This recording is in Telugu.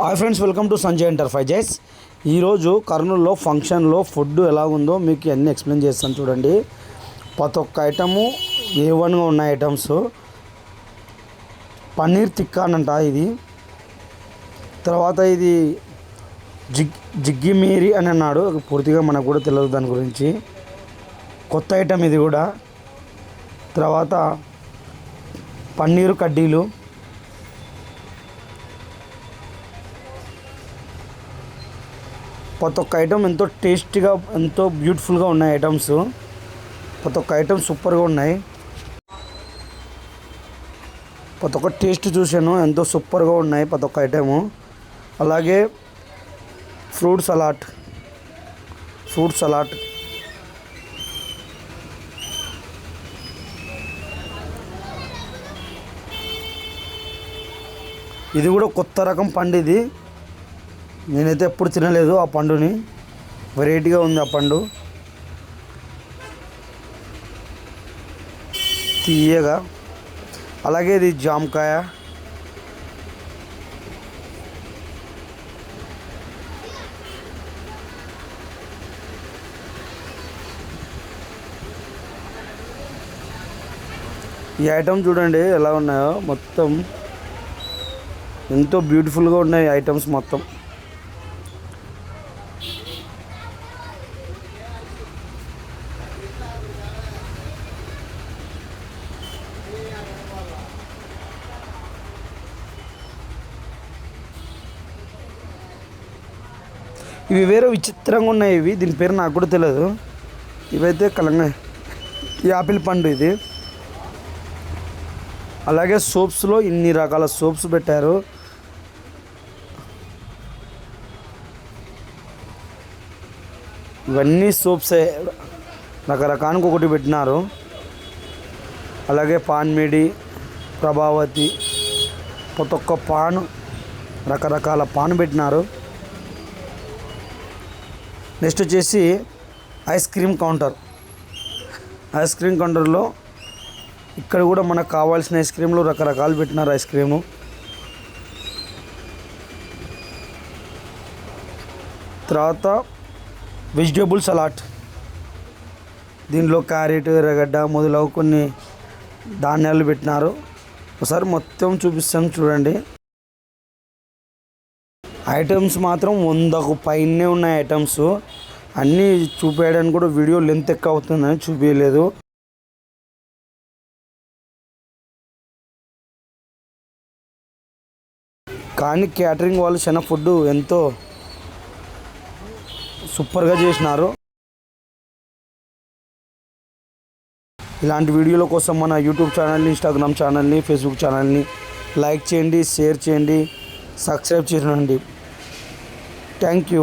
Hi friends, welcome to Sanjay enterprises. ఈరోజు కర్నూలులో ఫంక్షన్లో ఫుడ్ ఎలాగుందో మీకు అన్నీ ఎక్స్ప్లెయిన్ చేస్తాను చూడండి. ప్రతి ఒక్క ఐటము A1గా ఉన్న ఐటమ్స్. పన్నీర్ టిక్కా అంట ఇది. తర్వాత ఇది జిగ్గి మీరి అని అన్నాడు, పూర్తిగా మనకు కూడా తెలియదు దాని గురించి. కొత్త ఐటమ్ ఇది కూడా. తర్వాత పన్నీరు కడ్డీలు, ప్రతి ఒక్క ఐటమ్ ఎంతో టేస్టీగా ఎంతో బ్యూటిఫుల్గా ఉన్నాయి ఐటమ్స్. ప్రతి ఒక్క ఐటమ్ సూపర్గా ఉన్నాయి. ప్రతి ఒక్క టేస్ట్ చూశాను, ఎంతో సూపర్గా ఉన్నాయి ప్రతి ఒక్క ఐటము. అలాగే ఫ్రూట్ సలాడ్ ఇది కూడా కొత్త రకం పండు. ఇది నేనైతే ఎప్పుడు తినలేదు ఆ పండుని. వెరైటీగా ఉంది ఆ పండు, తీయగా. అలాగే ఇది జామకాయ. ఈ ఐటమ్ చూడండి ఎలా ఉన్నాయో, మొత్తం ఎంతో బ్యూటిఫుల్గా ఉన్నాయి ఐటమ్స్ మొత్తం. ఇవి వేరే విచిత్రంగా ఉన్నాయి. దీని పేరు నాకు కూడా తెలియదు. ఇవైతే యాపిల్ పండు ఇది. అలాగే సోప్స్లో ఇన్ని రకాల సోప్స్ పెట్టారు. ఇవన్నీ సోప్సే, రకరకానికి ఒకటి పెట్టినారు. అలాగే పాన్మేడి, ప్రభావతి, ప్రతి ఒక్క పాను, రకరకాల పాను పెట్టినారు. నెక్స్ట్ వచ్చేసి ఐస్ క్రీమ్ కౌంటర్లో ఇక్కడ కూడా మనకు కావాల్సిన ఐస్ క్రీమ్లు రకరకాలు పెట్టినారు. ఐస్ క్రీము, తర్వాత వెజిటేబుల్ సలాడ్. దీనిలో క్యారెట్, ఎర్రగడ్డ మొదలగు కొన్ని ధాన్యాలు పెట్టినారు. ఒకసారి మొత్తం చూపిస్తాను చూడండి. ఐటమ్స్ మాత్రం 100కు పైనే ఉన్నాయి ఐటమ్స్. అన్నీ చూపించడానికి కూడా వీడియో లెంత్ ఎక్కువ అవుతుందని చూపించలేదు. కానీ క్యాటరింగ్ వాళ్ళు చాలా ఫుడ్ ఎంతో సూపర్గా చేసినారు. ఇలాంటి వీడియోల కోసం మన యూట్యూబ్ ఛానల్ని, ఇన్స్టాగ్రామ్ ఛానల్ని, ఫేస్బుక్ ఛానల్ని లైక్ చేయండి, షేర్ చేయండి, సబ్స్క్రైబ్ చేయండి. Thank you.